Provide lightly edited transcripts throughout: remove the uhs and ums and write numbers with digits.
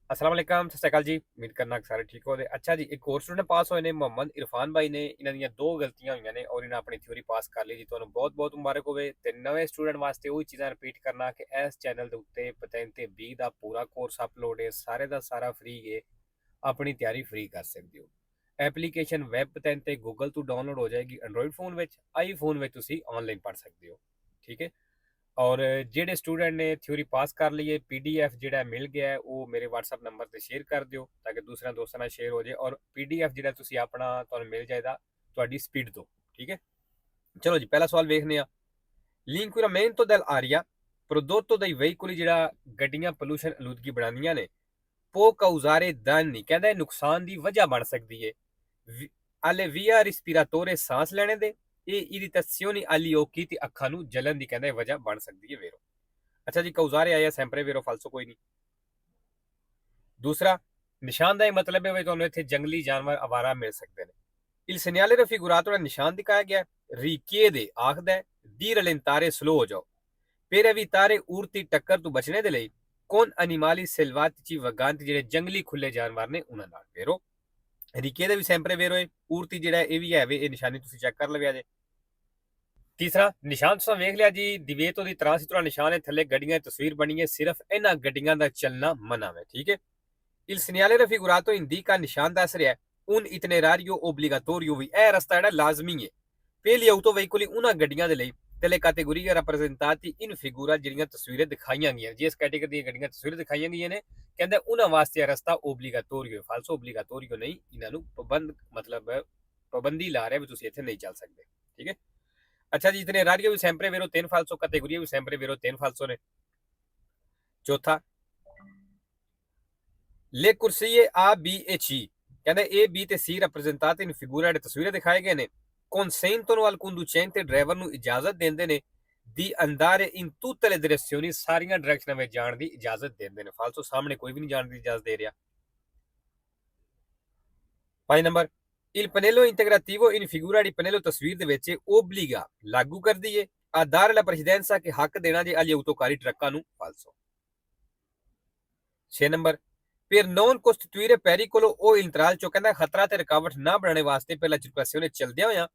अस्सलाम वालेकुम, सत श्री अकाल जी। उम्मीद करना कि सारे ठीक हो। अच्छा जी, एक और स्टूडेंट पास होए ने मोहम्मद इरफान भाई ने। इन्हां ਦੀਆਂ ਦੋ ਗਲਤੀਆਂ ਹੋਈਆਂ ਨੇ ਔਰ ਇਹਨਾਂ ਆਪਣੀ ਥਿਊਰੀ ਪਾਸ ਕਰ ਲਈ ਜੀ। ਤੁਹਾਨੂੰ ਬਹੁਤ ਬਹੁਤ ਮੁਬਾਰਕ ਹੋਵੇ। ਤੇ ਨਵੇਂ ਸਟੂਡੈਂਟ ਵਾਸਤੇ ਉਹੀ ਚੀਜ਼ਾਂ ਰਿਪੀਟ ਕਰਨਾ ਕਿ ਇਸ ਚੈਨਲ ਦੇ ਉੱਤੇ ਪਤਨ ਤੇ 20 ਦਾ ਪੂਰਾ ਕੋਰਸ ਅਪਲੋਡ ਹੈ। ਸਾਰੇ ਦਾ ਸਾਰਾ ਫ੍ਰੀ ਹੈ। ਆਪਣੀ ਤਿਆਰੀ ਫ੍ਰੀ ਕਰ ਸਕਦੇ ਹੋ। ਐਪਲੀਕੇਸ਼ਨ ਵੈਬ ਪਤਨ ਤੇ ਗੂਗਲ ਤੋਂ ਡਾਊਨਲੋਡ ਹੋ ਜਾਏਗੀ। ਐਂਡਰੋਇਡ ਫੋਨ ਵਿੱਚ, ਆਈਫੋਨ ਵਿੱਚ ਤੁਸੀਂ ਆਨਲਾਈਨ ਪੜ੍ਹ ਸਕਦੇ ਹੋ। ਠੀਕ ਹੈ। ਔਰ ਜਿਹੜੇ ਸਟੂਡੈਂਟ ਨੇ ਥਿਊਰੀ ਪਾਸ ਕਰ ਲਈ ਹੈ, ਪੀਡੀਐਫ ਜਿਹੜਾ ਮਿਲ ਗਿਆ ਉਹ ਮੇਰੇ WhatsApp ਨੰਬਰ ਤੇ ਸ਼ੇਅਰ ਕਰ ਦਿਓ ਤਾਂ ਕਿ ਦੂਸਰਿਆਂ ਦੋਸਤਾਂ ਨਾਲ ਸ਼ੇਅਰ ਹੋ ਜਾਏ। ਔਰ ਪੀਡੀਐਫ ਜਿਹੜਾ ਤੁਸੀਂ ਆਪਣਾ ਤੁਹਾਨੂੰ ਮਿਲ ਜਾਏਗਾ ਤੁਹਾਡੀ ਸਪੀਡ ਤੋਂ। ਠੀਕ ਹੈ। ਚਲੋ ਜੀ, ਪਹਿਲਾ ਸਵਾਲ ਵੇਖਦੇ ਆ। L'inquinamento dell'aria prodotto dai veicoli ਜਿਹੜਾ ਗੱਡੀਆਂ ਪੋਲੂਸ਼ਨ ਆਲੂਦਗੀ ਬਣਾਉਂਦੀਆਂ ਨੇ può causare danni, ਕਹਿੰਦਾ ਇਹ ਨੁਕਸਾਨ ਦੀ ਵਜ੍ਹਾ ਬਣ ਸਕਦੀ ਹੈ alle via respiratore ਸਾਂਸ ਲੈਣੇ ਦੇ। ਇਹ ਇਰੀਟੇਸ਼ਨੀ agli occhi ਤੇ ਅੱਖਾਂ ਨੂੰ ਜਲਨ ਦੀ ਕਹਿੰਦਾ ਵਜ੍ਹਾ ਬਣ ਸਕਦੀ ਹੈ। ਵੇਰੋ ਅੱਛਾ ਜੀ, causare ਆਇਆ sempre ਵੇਰੋ ਫਾਲਸੋ ਕੋਈ ਨਹੀਂ। ਦੂਸਰਾ, ਨਿਸ਼ਾਨ ਦਾ ਇਹ ਮਤਲਬ ਹੈ ਵੀ ਤੁਹਾਨੂੰ ਇੱਥੇ ਜੰਗਲੀ ਜਾਨਵਰ ਆਵਾਰਾ ਮਿਲ ਸਕਦੇ ਨੇ। il segnale raffigurato ਦਾ ਨਿਸ਼ਾਨ ਦਿਖਾਇਆ ਗਿਆ richiede ਆਖਦਾ ਹੈ di rallentare slow ਹੋ ਜਾਓ per evitare urti ਟੱਕਰ ਤੋਂ ਬਚਣੇ ਦੇ ਲਈ con animali selvatici vaganti ਜਿਹੜੇ ਜੰਗਲੀ ਖੁੱਲੇ ਜਾਨਵਰ ਨੇ ਉਹਨਾਂ ਨਾਲ। ਵੇਰੋ ਰਿਕਿede ਵੀ sempre ਵੇਰੋ ਹੈ। ਉਰਤੀ ਜਿਹੜਾ ਇਹ ਵੀ ਹੈ ਵੇ, ਇਹ ਨਿਸ਼ਾਨੀ ਤੁਸੀਂ ਚੈੱਕ ਕਰ ਲਵਿਆ ਜੇ। ਤੀਸਰਾ, ਨਿਸ਼ਾਨ ਤੁਸੀਂ ਵੇਖ ਲਿਆ ਜੀ। ਦਿਵੇਤੋ ਦੀ ਤਰ੍ਹਾਂ ਸਿੱਧਾ ਨਿਸ਼ਾਨ ਹੈ, ਥੱਲੇ ਗੱਡੀਆਂ ਦੀ ਤਸਵੀਰ ਬਣੀ ਹੈ। ਸਿਰਫ ਇਹਨਾਂ ਗੱਡੀਆਂ ਦਾ ਚੱਲਣਾ ਮਨਾ ਹੈ। ਠੀਕ ਹੈ। il segnale raffigurato indica ਨਿਸ਼ਾਨ ਦੱਸ ਰਿਹਾ un itinerario obbligatorio ਵੀ, ਇਹ ਰਸਤਾ ਜਿਹੜਾ ਲਾਜ਼ਮੀ ਹੈ per gli autoveicoli ਉਹਨਾਂ ਗੱਡੀਆਂ ਦੇ ਲਈ ਤੇ le categorie rappresentati in figura ਜਿਹੜੀਆਂ ਤਸਵੀਰਾਂ ਦਿਖਾਈਆਂ ਗਈਆਂ। ਜਿਸ ਕੈਟੇਗਰੀ ਦੀਆਂ ਗੱਡੀਆਂ ਤਸਵੀਰਾਂ ਦਿਖਾਈਆਂ ਗਈਆਂ ਨੇ ਕਹਿੰਦਾ ਉਹਨਾਂ ਵਾਸਤੇ ਇਹ ਰਸਤਾ ਓਬਲੀਗਾਟੋਰੀਓ ਫਾਲਸੋ ਓਬਲੀਗਾਟੋਰੀਓ ਨਹੀਂ, ਇਹਨਾਂ ਨੂੰ ਮਤਲਬ ਪਾਬੰਦੀ ਲਾ ਰਿਹਾ ਵੀ ਤੁਸੀਂ ਇੱਥੇ ਨਹੀਂ ਚੱਲ ਸਕਦੇ। ਠੀਕ ਹੈ। ਅੱਛਾ ਜੀ, ਇਤਨੇ ਰਾਰੀਓ ਵੀ ਸੈਂਪਰੇ ਵੇਰੋ 3 ਫਾਲਸੋ, ਕੈਟੇਗਰੀਆਂ ਵੀ ਸੈਂਪਰੇ ਵੇਰੋ 3 ਫਾਲਸੋ ਨੇ। ਚੌਥਾ, le corsie A, B e C ਕਹਿੰਦਾ A, B ਤੇ C rappresentate in figura ਜਿਹੜੇ ਤਸਵੀਰਾਂ ਦਿਖਾਏ ਗਏ ਨੇ consentono al conducente ਡਰਾਈਵਰ ਨੂੰ ਇਜਾਜ਼ਤ ਦਿੰਦੇ ਨੇ di andare in tutte le direzioni ਸਾਰੀਆਂ ਡਾਇਰੈਕਸ਼ਨਾਂ ਵਿੱਚ ਜਾਣ ਦੀ ਇਜਾਜ਼ਤ ਦਿੰਦੇ ਨੇ। ਫਾਲਸੋ ਸਾਹਮਣੇ ਕੋਈ ਵੀ ਨਹੀਂ ਜਾਣ ਦੀ ਇਜਾਜ਼ਤ ਦੇ ਰਿਹਾ। 5 number, il pannello integrativo in figura di pannello ਤਸਵੀਰ ਦੇ ਵਿੱਚ obbliga ਲਾਗੂ ਕਰਦੀ ਹੈ a dare la precedenza ਕਿ ਹੱਕ ਦੇਣਾ ਜੇ agli autocari ਟਰੱਕਾਂ ਨੂੰ। ਫਾਲਸੋ। 6 number, per non costituire pericolo o intralcio ਕਹਿੰਦਾ ਖਤਰਾ ਤੇ ਰੁਕਾਵਟ ਨਾ ਬਣਾਉਣ ਵਾਸਤੇ ਪਹਿਲਾਂ circolazione ਚੱਲਦਿਆਂ ਹੋਇਆਂ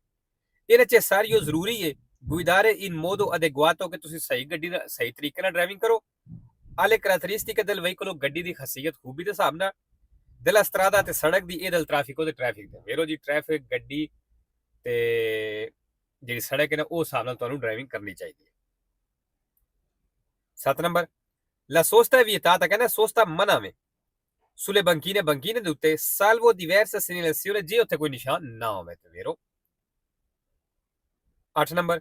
ਇਹਦੇ ਚ ਸਾਰੀ ਉਹ ਜ਼ਰੂਰੀ ਹੈ guidare in modo adeguato ਕਿ ਤੁਸੀਂ ਸਹੀ ਗੱਡੀ ਦਾ ਸਹੀ ਤਰੀਕੇ ਨਾਲ ਡਰਾਈਵਿੰਗ ਕਰੋ। alle caratteristiche del veicolo ਗੱਡੀ ਦੀ ਖਾਸੀਅਤ ਖੂਬੀ ਦੇ ਹਿਸਾਬ ਨਾਲ della strada ਤੇ ਸੜਕ ਦੀ, ਇਹ del traffico ਤੇ ਟ੍ਰੈਫਿਕ ਦੇ। ਵੇਰੋ ਜੀ, ਟ੍ਰੈਫਿਕ ਗੱਡੀ ਤੇ ਜਿਹੜੀ ਸੜਕ ਹੈ ਨਾ ਉਹ ਹਿਸਾਬ ਨਾਲ ਤੁਹਾਨੂੰ ਡਰਾਈਵਿੰਗ ਕਰਨੀ ਚਾਹੀਦੀ ਹੈ। 7 ਨੰਬਰ, la sosta è vietata ਕਹਿੰਦਾ ਸੋਸਤਾ ਮਨਾ ਵੇ sulle banchine ਦੇ ਉੱਤੇ salvo diversa segnalazione ਜੇ ਉੱਥੇ ਕੋਈ ਨਿਸ਼ਾਨ ਨਾ ਹੋਵੇ ਤੇ। ਵੇਰੋ 8 number,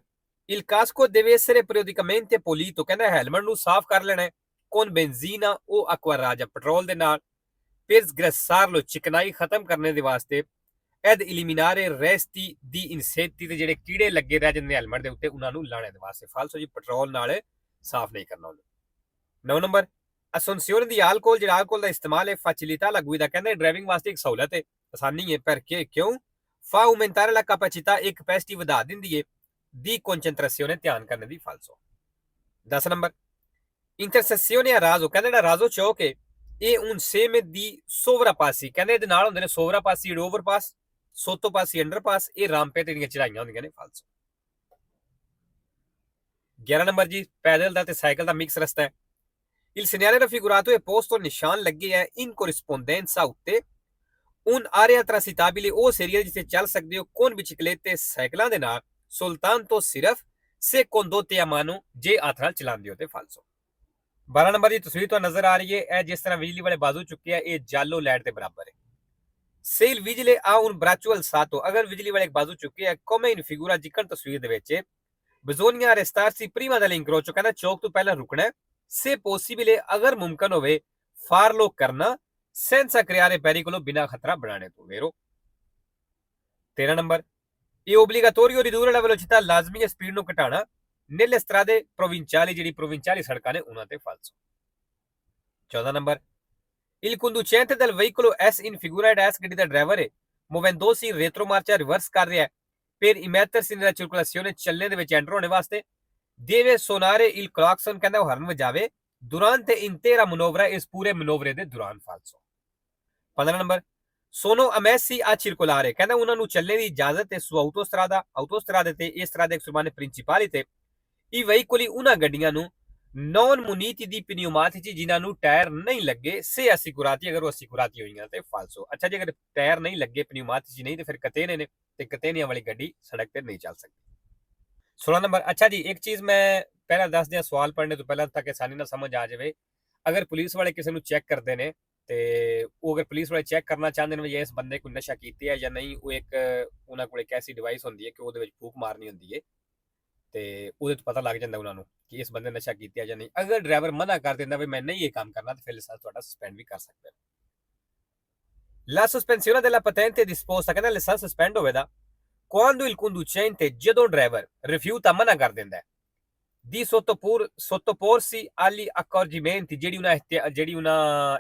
il casco deve essere periodicamente pulito ਕਹਿੰਦਾ ਹੈਲਮਟ ਨੂੰ ਸਾਫ਼ ਕਰ ਲੈਣਾ con benzina o acqua raggia petrol ਦੇ ਨਾਲ per sgrassarlo ਚਿਕਨਾਈ ਖਤਮ ਕਰਨੇ ਦੇ ਵਾਸਤੇ ed eliminare resti di insetti ਤੇ ਜਿਹੜੇ ਕੀੜੇ ਲੱਗੇ ਰਹਿ ਜਾਂਦੇ ਹੈਲਮਟ ਦੇ ਉੱਤੇ ਉਹਨਾਂ ਨੂੰ ਲਾਣੇ ਦੇ ਵਾਸਤੇ। ਫਾਲਸੋ ਜੀ, ਪੈਟਰੋਲ ਨਾਲ ਸਾਫ਼ ਨਹੀਂ ਕਰਨਾ ਉਹਨੂੰ। 9 ਨੰਬਰ, assunzione di alcol ਜਿਹੜਾ alcol ਦਾ ਇਸਤੇਮਾਲ ਹੈ facilità la guida ਕਹਿੰਦੇ ਡਰਾਈਵਿੰਗ ਵਾਸਤੇ ਇੱਕ ਸਹੂਲਤ ਹੈ, ਆਸਾਨੀ ਹੈ। perché ਕਿਉਂ fa aumentare la capacità, ਇੱਕ ਕੈਪੈਸਿਟੀ ਵਧਾ ਦਿੰਦੀ ਹੈ ਦੀ concentrazione ਧਿਆਨ ਕਰਨੇ ਦੀ। ਫਾਲਸੋ। 10 ਨੰਬਰ, intersezione a raso ਕਹਿੰਦੇ ਜਿਹੜਾ ਰਾਜ਼ੋ ਚੌਕ ਹੈ ਇਹ un seme di sovrapassi ਕਹਿੰਦੇ ਇਹਦੇ ਨਾਲ ਹੁੰਦੇ ਨੇ ਸੋਵਰਾਪਾਸੀ ਜਿਹੜੇ ਓਵਰਪਾਸ, ਸੋਤੋਪਾਸੀ ਅੰਡਰਪਾਸ, ਇਹ ਰਾਮਪੇ ਤੇ ਦੀਆਂ ਚੜਾਈਆਂ ਹੁੰਦੀਆਂ ਨੇ। ਫਾਲਸੋ। 11 ਨੰਬਰ ਜੀ, ਪੈਦਲ ਦਾ ਤੇ ਸਾਈਕਲ ਦਾ ਮਿਕਸ ਰਸਤਾ ਹੈ। il segnale raffigurato è posto ਨਿਸ਼ਾਨ ਲੱਗੇ ਹੈ in corrispondenza ਉੱਤੇ un area transitabile ਉਸ ਏਰੀਆ ਜਿੱਥੇ ਚੱਲ ਸਕਦੇ ਹੋ con biciclette ਸਾਈਕਲਾਂ ਦੇ ਨਾਲ soltanto ਸਿਰਫ se condotte a mano ਜੇ ਹੱਥ ਨਾਲ ਚਲਾਉਂਦੇ ਹੋ ਤੇ। ਫਾਲਸੋ। 12 ਨੰਬਰ ਦੀ ਤਸਵੀਰ ਤੁਹਾਨੂੰ ਨਜ਼ਰ ਆ ਰਹੀ ਹੈ, ਇਹ ਜਿਸ ਤਰ੍ਹਾਂ ਬਿਜਲੀ ਵਾਲੇ ਬਾਜ਼ੂ ਚੁੱਕੇ ਆ ਇਹ ਜਾਲੋ ਲਾਈਟ ਦੇ ਬਰਾਬਰ ਹੈ। se il vigile ha un braccio alzato ਅਗਰ ਬਿਜਲੀ ਵਾਲੇ ਬਾਜ਼ੂ ਚੁੱਕੇ ਆ come in figura ਜਿਕਣ ਤਸਵੀਰ ਦੇ ਵਿੱਚ bisogna arrestarsi prima dell'incrocio ਕਹਿੰਦਾ ਚੌਕ ਤੋਂ ਪਹਿਲਾਂ ਰੁਕਣਾ se possibile ਅਗਰ ਮੁਮਕਨ ਹੋਵੇ farlo ਕਰਨਾ senza creare pericolo ਬਿਨਾਂ ਖਤਰਾ ਬਣਾਉਣੇ ਤੋਂ। ਵੇਰੋ 13 ਨੰਬਰ, ਇਹ obbligatorio ridurre la velocità ਲਾਜ਼ਮੀ ਹੈ ਸਪੀਡ ਨੂੰ ਘਟਾਉਣਾ nelle strade provinciali ਜਿਹੜੀ ਪ੍ਰੋਵਿੰਸ਼ੀਅਲੀ ਸੜਕਾਂ ਨੇ ਉਹਨਾਂ ਤੇ। ਫਾਲਸੋ। 14 number, il conducente del veicolo S in figura S ਗੱਡੀ ਦਾ ਡਰਾਈਵਰ ਹੈ muovendosi in retromarcia ਰਿਵਰਸ ਕਰ ਰਿਹਾ per immettersi nella circolazione ਚੱਲਣੇ ਦੇ ਵਿੱਚ ਐਂਟਰ ਹੋਣੇ ਵਾਸਤੇ deve suonare il clacson ਕਹਿੰਦਾ ਉਹ ਹਰਨ ਵਜਾਵੇ durante intera manovra, ਇਸ ਪੂਰੇ ਮਨੋਵਰੇ ਦੇ ਦੌਰਾਨ ਫਾਲਸੋ। 15 number, sono ammessi a circolare, ਕਹਿੰਦਾ ਉਹਨਾਂ ਨੂੰ ਚੱਲਣ ਦੀ ਇਜਾਜ਼ਤ ਹੈ su autostrade ਤੇ ਇਸ ਤਰ੍ਹਾਂ ਦੇ ਸੁਰਮਾਨੇ ਪ੍ਰਿੰਸੀਪali ਤੇ i veicoli ਉਹਨਾਂ ਗੱਡੀਆਂ ਨੂੰ non muniti di pneumatici ਜਿਨ੍ਹਾਂ ਨੂੰ ਟਾਇਰ ਨਹੀਂ ਲੱਗੇ se assicurati, ਅਗਰ ਉਹ assicurati ਹੋਈਆਂ ਤੇ ਫਾਲਸੋ। ਅੱਛਾ ਜੀ, ਅਗਰ ਟਾਇਰ ਨਹੀਂ ਲੱਗੇ pneumatici ਨਹੀਂ ਤੇ ਫਿਰ ਕਤੇਨੇ ਨੇ ਤੇ ਕਤੇਨੀਆਂ ਵਾਲੀ ਗੱਡੀ ਸੜਕ ਤੇ ਨਹੀਂ ਚੱਲ ਸਕਦੀ। 16 ਨੰਬਰ, ਅੱਛਾ ਜੀ ਇੱਕ ਚੀਜ਼ ਮੈਂ ਪਹਿਲਾਂ ਦੱਸ ਦਿਆਂ ਸਵਾਲ ਪੜ੍ਹਨੇ ਤੋਂ ਪਹਿਲਾਂ ਤਾਂ ਕਿ ਆਸਾਨੀ ਨਾਲ ਸਮਝ ਆ ਜਾਵੇ। ਅਗਰ ਪੁਲਿਸ ਵਾਲੇ ਕਿਸੇ ਨੂੰ ਚੈੱਕ ਕਰਦੇ ਨੇ ਤੇ ਉਹ ਅਗਰ ਪੁਲਿਸ ਵਾਲੇ ਚੈੱਕ ਕਰਨਾ ਚਾਹੁੰਦੇ ਨੇ ਵੀ ਇਸ ਬੰਦੇ ਕੋਈ ਨਸ਼ਾ ਕੀਤੀ ਹੈ ਜਾਂ ਨਹੀਂ, ਉਹ ਇੱਕ ਉਹਨਾਂ ਕੋਲ ਇੱਕ ਐਸੀ ਡਿਵਾਈਸ ਹੁੰਦੀ ਹੈ ਕਿ ਉਹਦੇ ਵਿੱਚ ਫੂਕ ਮਾਰਨੀ ਹੁੰਦੀ ਹੈ ਤੇ ਉਹਦੇ ਤੋਂ ਪਤਾ ਲੱਗ ਜਾਂਦਾ ਉਹਨਾਂ ਨੂੰ ਕਿ ਇਸ ਬੰਦੇ ਨੇ ਨਸ਼ਾ ਕੀਤਾ ਜਾਂ ਨਹੀਂ। ਅਗਰ ਡਰਾਈਵਰ ਮਨਾ ਕਰ ਦਿੰਦਾ ਵੀ ਮੈਂ ਨਹੀਂ ਇਹ ਕੰਮ ਕਰਨਾ, ਤੇ ਫਿਰ ਲਾਇਸੈਂਸ ਤੁਹਾਡਾ ਸਸਪੈਂਡ ਵੀ ਕਰ ਸਕਦੇ ਨੇ। La sospensione della patente è disposta, ਕਹਿੰਦਾ ਲਾਇਸੈਂਸ ਸਸਪੈਂਡ ਹੋਵੇਗਾ quando il conducente, ਜਦੋਂ ਡਰਾਈਵਰ ਰਿਫਿਊta ਮਨਾ ਕਰ ਦਿੰਦਾ ਹੈ di sottoporsi agli accorgimenti, ਜਿਹੜੀ ਉਹਨਾਂ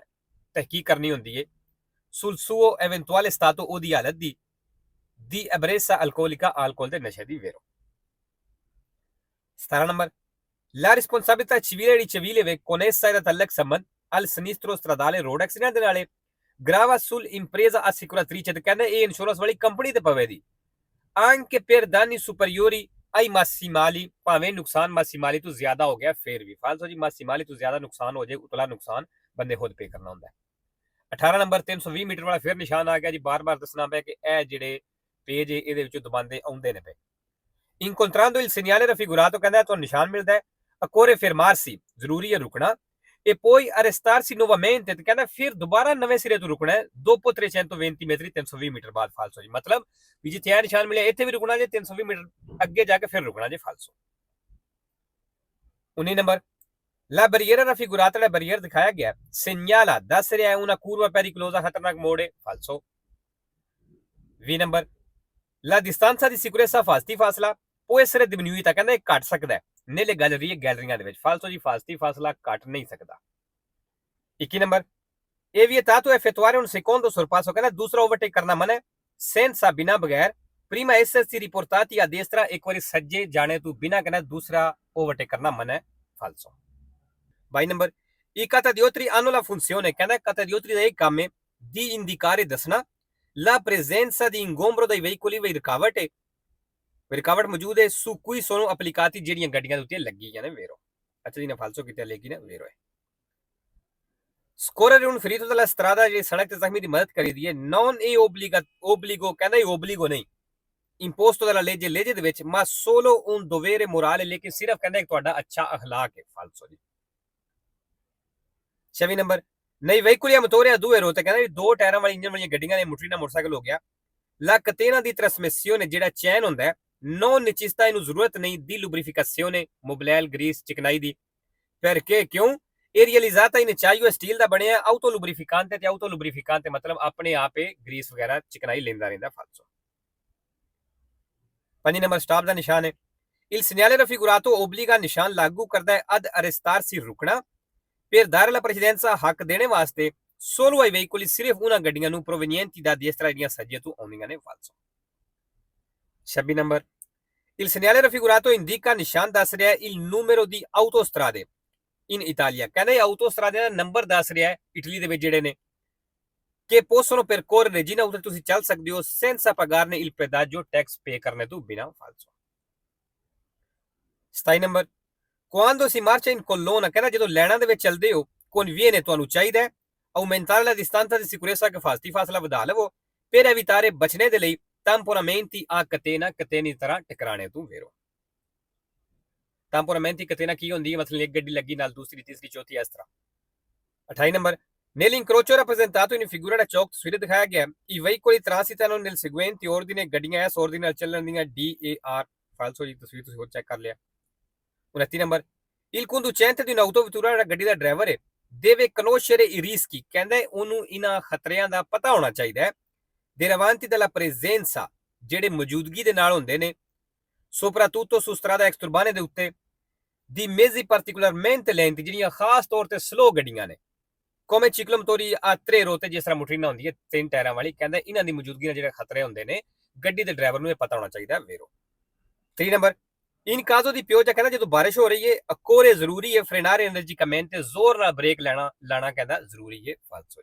ਤਹਿਕੀਕ ਕਰਨੀ ਹੁੰਦੀ ਹੈ sul suo eventuale stato ਉਹਦੀ ਹਾਲਤ di ebbrezza alcolica, alcol ਦੇ ਨਸ਼ੇ ਦੀ ਵੇਰੋ। 17 number, la responsabilità civile ricevibile con essa era ਤਾਲਕ ਸੰਬੰਧ al sinistro stradale road accident ਦੇ ਨਾਲੇ grava sull'impresa assicuratrice, ਤੇ ਕਹਿੰਦੇ ਇਹ ਇੰਸ਼ੋਰੈਂਸ ਵਾਲੀ ਕੰਪਨੀ ਤੇ ਪਵੇਗੀ anche per danni superiori ai massimali, ਭਾਵੇਂ ਨੁਕਸਾਨ ਮਾਸੀਮਾਲੀ ਤੋਂ ਜ਼ਿਆਦਾ ਹੋ ਗਿਆ ਫਿਰ ਵੀ ਫਾਲਸੋ ਜੀ। ਮਾਸੀਮਾਲੀ ਤੋਂ ਜ਼ਿਆਦਾ ਨੁਕਸਾਨ ਹੋ ਜਾਏ ਉਤਲਾ ਨੁਕਸਾਨ ਬੰਦੇ ਖੁਦ ਪੇ ਕਰਨਾ ਹੁੰਦਾ ਹੈ। 18 ਨੰਬਰ, 320 ਮੀਟਰ ਵਾਲਾ ਫਿਰ ਨਿਸ਼ਾਨ ਆ ਗਿਆ ਜੀ। ਬਾਰ-ਬਾਰ ਦੱਸਣਾ ਪਿਆ ਕਿ ਇਹ ਜਿਹੜੇ ਪੇਜ ਇਹਦੇ ਵਿੱਚੋਂ ਦਬਾਉਂਦੇ ਆਉਂਦੇ ਨੇ ਪਏ। incontrando il segnale raffigurato, ਕਹਿੰਦਾ ਤੁਹਾਨੂੰ ਨਿਸ਼ਾਨ ਮਿਲਦਾ ਹੈ occorre fermarsi, ਜ਼ਰੂਰੀ ਹੈ ਰੁਕਣਾ e poi arrestarsi nuovamente, ਤੇ ਕਹਿੰਦਾ ਫਿਰ ਦੁਬਾਰਾ ਨਵੇਂ ਸਿਰੇ ਤੋਂ ਰੁਕਣਾ ਹੈ dopo 320 metri, 320 ਮੀਟਰ ਬਾਅਦ ਫਾਲਸੋ ਜੀ। ਮਤਲਬ ਵੀ ਜਿੱਥੇ ਇਹ ਨਿਸ਼ਾਨ ਮਿਲਿਆ ਇੱਥੇ ਵੀ ਰੁਕਣਾ ਜੇ, 320 ਮੀਟਰ ਅੱਗੇ ਜਾ ਕੇ ਫਿਰ ਰੁਕਣਾ ਜੇ ਫਾਲਸੋ। 19 number, la barriera raffigurata, la barriera ਦਿਖਾਇਆ ਗਿਆ segnala, ਦੱਸ ਰਿਹਾ ਹੈ una curva pericolosa, ਖਤਰਨਾਕ ਮੋੜ ਹੈ ਫਾਲਸੋ। 20 number, la distanza di sicurezza fasti, ਫਾਸਲਾ può essere diminuita, ਕਹਿੰਦਾ ਇਹ ਘਟ ਸਕਦਾ ਹੈ nelle gallerie, ਗੈਲਰੀਆਂ ਦੇ ਵਿੱਚ ਫਾਲਸੋ ਜੀ। ਫਾਸਤੀ ਫਾਸਲਾ ਘਟ ਨਹੀਂ ਸਕਦਾ। 21 number, è vietato effettuare un secondo sorpasso, ਕਹਿੰਦਾ ਦੂਸਰਾ ਓਵਰਟੇਕ ਕਰਨਾ ਮਨਾ ਹੈ senza, ਬਿਨਾ ਬਗੈਰ prima essersi riportati a destra, ਇੱਕ ਵਾਰੀ ਸੱਜੇ ਜਾਣੇ ਤੋਂ ਬਿਨਾ ਕਹਿੰਦਾ ਦੂਸਰਾ ਓਵਰਟੇਕ ਕਰਨਾ ਮਨਾ ਹੈ ਫਾਲਸੋ। 22 number, i catadiotri hanno la funzione, ਕਹਿੰਦਾ catadiotri ਦਾ ਇਹ ਕੰਮ ਹੈ di indicare, ਦੱਸਣਾ la presenza di ingombro dai veicoli, ਵੀ ਰੁਕਾਵਟ ਹੈ ਰਿਕਾਵਟ ਮੌਜੂਦ ਹੈ su cui sono applicati, ਜਿਹੜੀਆਂ ਗੱਡੀਆਂ ਦੇ ਉੱਤੇ ਲੱਗੀਆਂ ਨੇ ਵੇਰੋ। ਅੱਛਾ ਜੀ ਨੇ ਫਾਲਸੋ ਕੀਤਾ ਲੇਕਿਨ ਵੇਰੋ ਹੈ। scorrere un ferito dalla strada, ਜਿਹੜੀ ਸੜਕ ਤੇ ਜ਼ਖਮੀ ਦੀ ਮਦਦ ਕਰੀਦੀ ਹੈ non è obbligo, ਕਹਿੰਦਾ ਇਹ obbligo ਨਹੀਂ imposto dalla legge, legge ਦੇ ਵਿੱਚ ma solo un dovere morale, ਲੇਕਿਨ ਸਿਰਫ ਕਹਿੰਦਾ ਇੱਕ ਤੁਹਾਡਾ ਅੱਛਾ ਅਖਲਾਕ ਹੈ ਫਾਲਸੋ ਜੀ। 26 number, nei veicoli a motore a due ruote, ਕਹਿੰਦਾ ਦੋ ਟਾਇਰਾਂ ਵਾਲੀ ਇੰਜਨ ਵਾਲੀਆਂ ਗੱਡੀਆਂ ਨੇ ਮੋਟਰੀ ਨਾਲ ਮੋਟਰਸਾਈਕਲ ਹੋ ਗਿਆ la catena di trasmissione, ਜਿਹੜਾ ਚੈਨ ਹੁੰਦਾ ਹੈ non necessita, ਇਹਨੂੰ ਜ਼ਰੂਰਤ ਨਹੀਂ di lubrificazione, mobilel, grease, ਚਿਕਨਾਈ ਦੀ perché ਕਿਉਂ ਇਹ realizzata in acciaio, ਸਟੀਲ ਦਾ ਬਣਿਆ auto lubrificante, ਤੇ auto lubrificante ਮਤਲਬ ਆਪਣੇ ਆਪ ਇਹ ਗਰੀਸ ਵਗੈਰਾ ਚਿਕਨਾਈ ਲੈਂਦਾ ਰਹਿੰਦਾ ਫਾਲਸੋ। 5 ਨੰਬਰ, ਸਟਾਪ ਦਾ ਨਿਸ਼ਾਨ ਹੈ il segnale raffigurato obbliga, ਨਿਸ਼ਾਨ ਲਾਗੂ ਕਰਦਾ ਹੈ ad arrestarsi, ਰੁਕਣਾ per dare la precedenza, ਹੱਕ ਦੇਣੇ ਵਾਸਤੇ solo ai veicoli, ਸਿਰਫ ਉਹਨਾਂ ਗੱਡੀਆਂ ਨੂੰ provenienti da destra, ਜਿਹੜੀਆਂ ਸੱਜੇ ਤੋਂ ਆਉਂਦੀਆਂ ਨੇ ਫਾਲਸੋ। 26 number, il segnale raffigurato indica, ਨਿਸ਼ਾਨ ਦੱਸ ਰਿਹਾ il numero di autostrade in Italia, ਕਹਿੰਦਾ ਇਹ ਆਟੋਸਟਰਾਦੇ ਦਾ ਨੰਬਰ ਦੱਸ ਰਿਹਾ ਹੈ ਇਟਲੀ ਦੇ ਵਿੱਚ ਜਿਹੜੇ ਨੇ ਕਿ possono percorrere, ਜਿਨ੍ਹਾਂ ਉੱਤੇ ਤੁਸੀਂ ਚੱਲ ਸਕਦੇ ਹੋ senza pagarne il pedaggio, tax pay ਕਰਨੇ ਤੋਂ ਬਿਨਾਂ ਫਾਲਸੋ। 27 number, quando si marcia in colonna, ਕਹਿੰਦਾ ਜਦੋਂ ਲਾਈਨਾਂ ਦੇ ਵਿੱਚ ਚੱਲਦੇ ਹੋ conviene, ਤੁਹਾਨੂੰ ਚਾਹੀਦਾ ਹੈ aumentare la distanza di sicurezza, ਕਿ ਫਾਸਤੀ ਫਾਸਲਾ ਵਧਾ ਲਵੋ per evitare, ਬਚਣੇ ਦੇ ਲਈ tamponamenti a catena, ਕਤੇਨੀ ਦੀ ਤਰ੍ਹਾਂ ਟਕਰਾਣੇ ਤੋਂ ਵੇਰੋ। tamponamenti catena ਕੀ ਹੁੰਦੀ ਹੈ, ਮਤਲਬ ਇੱਕ ਗੱਡੀ ਲੱਗੀ ਨਾਲ ਦੂਸਰੀ ਤੀਸਰੀ ਚੌਥੀ ਇਸ ਤਰ੍ਹਾਂ। 28 number, nell'incrocio rappresentato in figura da ਚੌਕ ਤਸਵੀਰ ਦਿਖਾਇਆ ਗਿਆ i veicoli transitano nel seguente ordine, ਗੱਡੀਆਂ ਇਸ ordine ਨਾਲ ਚੱਲਣ ਦੀਆਂ DAR ਫਾਲਸੋ ਜੀ। ਤਸਵੀਰ ਤੁਸੀਂ ਹੋਰ ਚੈੱਕ ਕਰ ਲਿਆ। 29 number, il conducente di un'autovettura, ਜਿਹੜਾ ਗੱਡੀ ਦਾ ਡਰਾਈਵਰ ਹੈ deve conoscere i rischi, ਕਹਿੰਦਾ ਉਹਨੂੰ ਇਹਨਾਂ ਖਤਰਿਆਂ ਦਾ ਪਤਾ ਹੋਣਾ ਚਾਹੀਦਾ ਹੈ derivanti dalla presenza, ਜਿਹੜੇ ਮੌਜੂਦਗੀ ਦੇ ਨਾਲ ਹੁੰਦੇ ਨੇ soprattutto su strada exturbane ਦੇ ਉੱਤੇ di mezzi particolarmente lenti, ਜਿਹੜੀਆਂ ਖਾਸ ਤੌਰ ਤੇ ਸਲੋ ਗੱਡੀਆਂ ਨੇ come ciclomotori a tre ruote, ਜਿਸ ਤਰ੍ਹਾਂ ਮੋਟਰੀ ਨਾਲ ਹੁੰਦੀ ਹੈ ਤਿੰਨ ਟਾਇਰਾਂ ਵਾਲੀ, ਕਹਿੰਦਾ ਇਹਨਾਂ ਦੀ ਮੌਜੂਦਗੀ ਨਾਲ ਜਿਹੜੇ ਖਤਰੇ ਹੁੰਦੇ ਨੇ ਗੱਡੀ ਦੇ ਡਰਾਈਵਰ ਨੂੰ ਇਹ ਪਤਾ ਹੋਣਾ ਚਾਹੀਦਾ ਵੇਰੋ। 3 ਨੰਬਰ, इन काजों दी पिओ च कहंदा ਜਦੋਂ ਬਾਰਿਸ਼ ਹੋ ਰਹੀ ਹੈ ਕੋਰੇ ਜ਼ਰੂਰੀ ਹੈ ਫਰੇਨਾਰੇ एनर्जी कमेंट ਤੇ ਜ਼ੋਰ ਨਾਲ ਬ੍ਰੇਕ ਲਾਣਾ कहंदा ਜ਼ਰੂਰੀ ਹੈ ਫਾਲਸੋ